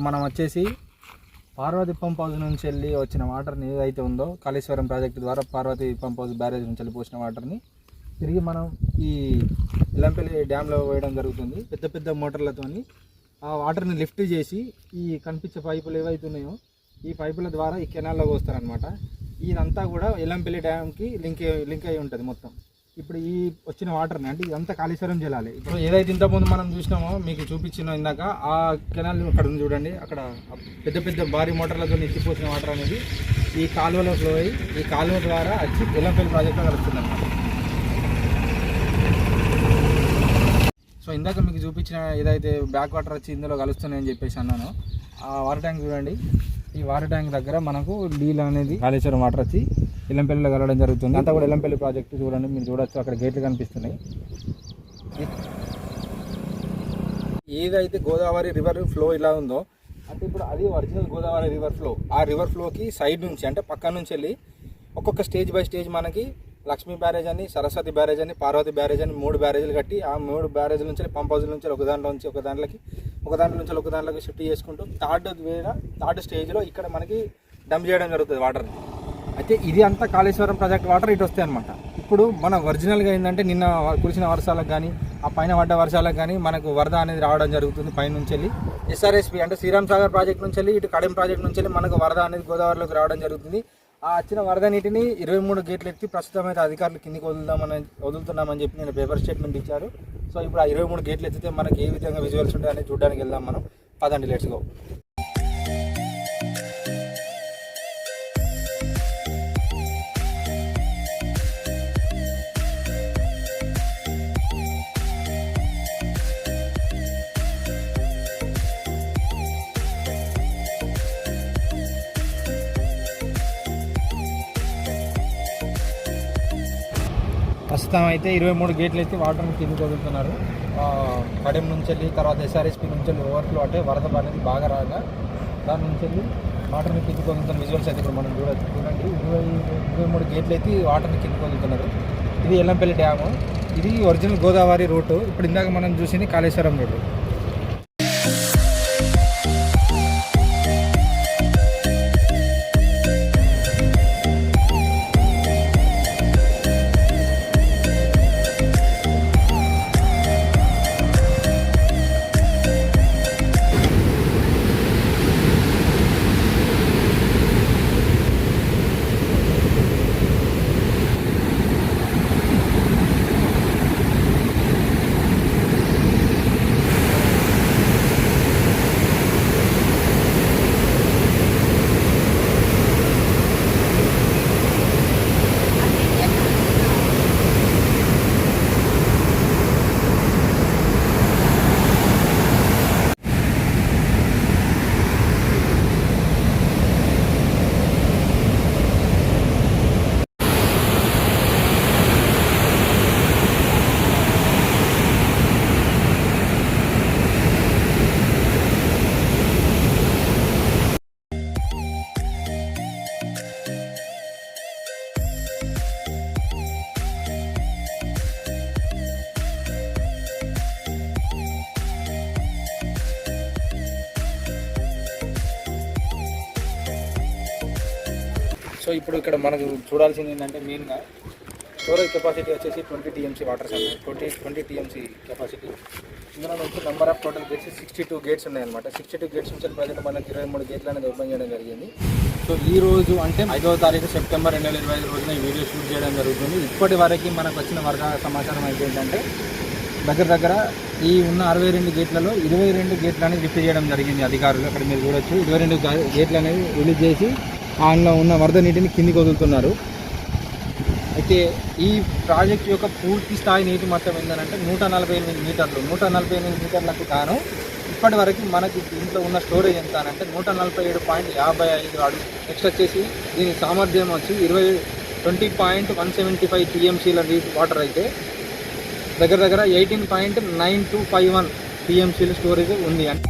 ఇప్పుడు మనం వచ్చేసి పార్వతి పంప్ హౌస్ నుంచి వెళ్ళి వచ్చిన వాటర్ని ఏదైతే ఉందో కాళేశ్వరం ప్రాజెక్టు ద్వారా పార్వతి పంప్ హౌస్ బ్యారేజ్ నుంచి వెళ్ళి పోసిన వాటర్ని తిరిగి మనం ఈ ఎల్లంపల్లి డ్యాంలో వేయడం జరుగుతుంది. పెద్ద పెద్ద మోటార్లతో ఆ వాటర్ని లిఫ్ట్ చేసి ఈ కనిపించే పైపులు ఏవైతే ఉన్నాయో ఈ పైపుల ద్వారా ఈ కెనాల్లో పోస్తారనమాట. ఇదంతా కూడా ఎల్లంపల్లి డ్యామ్కి లింక్ అయి ఉంటుంది మొత్తం. ఇప్పుడు ఈ వచ్చిన వాటర్ని అంటే ఇదంతా కాళేశ్వరం జలాలి. ఇప్పుడు ఏదైతే ఇంతకుముందు మనం చూసినామో మీకు చూపించినాం ఇందాక, ఆ కెనాల్ అక్కడ ఉంది చూడండి. అక్కడ పెద్ద పెద్ద భారీ మోటార్లతో ఎత్తిపోసిన వాటర్ అనేది ఈ కాలువలో ఫ్లో అయ్యి ఈ కాలువ ద్వారా వచ్చి ఎల్లంపల్లి ప్రాజెక్టులో కలుస్తుంది అన్నమాట. సో ఇందాక మీకు చూపించిన ఏదైతే బ్యాక్ వాటర్ వచ్చి ఇందులో కలుస్తున్నాయని చెప్పేసి అన్నాను, ఆ వాటర్ ట్యాంక్ చూడండి. ఈ వాటర్ ట్యాంక్ దగ్గర మనకు నీళ్ళు అనేది కాళేశ్వరం వాటర్ వచ్చి ఎల్లంపల్లిలో కలవడం జరుగుతుంది. అంతా కూడా ఎల్లంపల్లి ప్రాజెక్టు చూడండి, మీరు చూడొచ్చు అక్కడ గేట్లు కనిపిస్తున్నాయి. ఏదైతే గోదావరి రివర్ ఫ్లో ఇలా ఉందో అంటే ఇప్పుడు అది ఒరిజినల్ గోదావరి రివర్ ఫ్లో. ఆ రివర్ ఫ్లోకి సైడ్ నుంచి అంటే పక్క నుంచి వెళ్ళి ఒక్కొక్క స్టేజ్ బై స్టేజ్ మనకి లక్ష్మీ బ్యారేజ్ అని, సరస్వతి బ్యారేజ్ అని, పార్వతి బ్యారేజ్ అని 3 బ్యారేజ్లు కట్టి ఆ 3 బ్యారేజ్ల నుంచి పంప్ హౌస్ నుంచి ఒక దాంట్లో నుంచి ఒక దాంట్లోకి షిఫ్ట్ చేసుకుంటూ థర్డ్ స్టేజ్లో ఇక్కడ మనకి డంప్ చేయడం జరుగుతుంది వాటర్ని. అయితే ఇది అంతా కాళేశ్వరం ప్రాజెక్ట్ వాటర్ ఇటు వస్తాయి అనమాట. ఇప్పుడు మన ఒరిజినల్గా ఏంటంటే నిన్న కురిసిన వర్షాలకు కానీ ఆ పైన పడ్డ వర్షాలకు కానీ మనకు వరద అనేది రావడం జరుగుతుంది. పైనుంచి వెళ్ళి ఎస్ఆర్ఎస్పి అంటే శ్రీరామ్ సాగర్ ప్రాజెక్ట్ నుంచి వెళ్ళి ఇటు కడెం ప్రాజెక్ట్ నుంచి వెళ్ళి మనకు వరద అనేది గోదావరిలోకి రావడం జరుగుతుంది. ఆ వచ్చిన వరద నీటిని 23 గేట్లు ఎత్తి ప్రస్తుతం అయితే అధికారులు కిందికి వదులుతున్నామని చెప్పి నేను పేపర్ స్టేట్మెంట్ ఇచ్చారు. సో ఇప్పుడు ఆ 23 గేట్లు ఎత్తితే మనకి ఏ విధంగా విజువల్స్ ఉంటాయి అనేది చూడడానికి వెళ్దాం మనం. పదండి, లెట్స్ గో. ప్రస్తుతం అయితే 23 గేట్లు అయితే వాటర్ని కిందికి వదులుతున్నారు. కడెం నుంచి వెళ్ళి తర్వాత ఎస్ఆర్ఎస్పి నుంచి వెళ్ళి ఓవర్ఫ్లో అంటే వరద అనేది బాగా రాగా దాని నుంచి వెళ్ళి వాటర్ని కిందికి వదులుతున్న విజువల్స్ అయితే ఇప్పుడు మనం చూడండి. 23 గేట్లు అయితే వాటర్ని కిందికి వదులుతున్నారు. ఇది ఎల్లంపల్లి డ్యాము. ఇది ఒరిజినల్ గోదావరి రూటు. ఇప్పుడు ఇందాక మనం చూసింది కాళేశ్వరం రూటు. సో ఇప్పుడు ఇక్కడ మనకు చూడాల్సింది ఏంటంటే మెయిన్గా స్టోరేజ్ కెపాసిటీ వచ్చేసి 20 TMC వాటర్స్ ఉన్నాయి. 20 TMC కెపాసిటీ. ఇందులో వచ్చి number of total gates 62 gates ఉన్నాయన్నమాట. 62 గేట్స్ నుంచి ప్రజెంట్ మనకి 23 గేట్లు అనేది ఓపెన్ చేయడం జరిగింది. సో ఈ రోజు అంటే 5వ తారీఖు సెప్టెంబర్ 2025 రోజున ఈ వీడియో షూట్ చేయడం జరుగుతుంది. ఇప్పటి వరకు మనకు వచ్చిన వరద సమాచారం అయితే ఏంటంటే దగ్గర ఈ ఉన్న 62 గేట్లలో 22 గేట్లు అనేది లిఫ్ట్ చేయడం జరిగింది అధికారులు. అక్కడ మీరు చూడొచ్చు 22 గేట్లు అనేది రిలీజ్ చేసి అందులో ఉన్న వరద నీటిని కిందికి వదులుతున్నారు. అయితే ఈ ప్రాజెక్ట్ యొక్క పూర్తి స్థాయి నీటి మట్టం ఏంటంటే 148 మీటర్లు. 148 మీటర్లకు గాను ఇప్పటి వరకు మనకి దీంట్లో ఉన్న స్టోరేజ్ ఎంత అంటే 147.55 అడుగు. నెక్స్ట్ వచ్చేసి దీని సామర్థ్యం వచ్చి 20.175 TMCల వాటర్ అయితే దగ్గర 18.9251 TMCల స్టోరేజ్ ఉంది. అంటే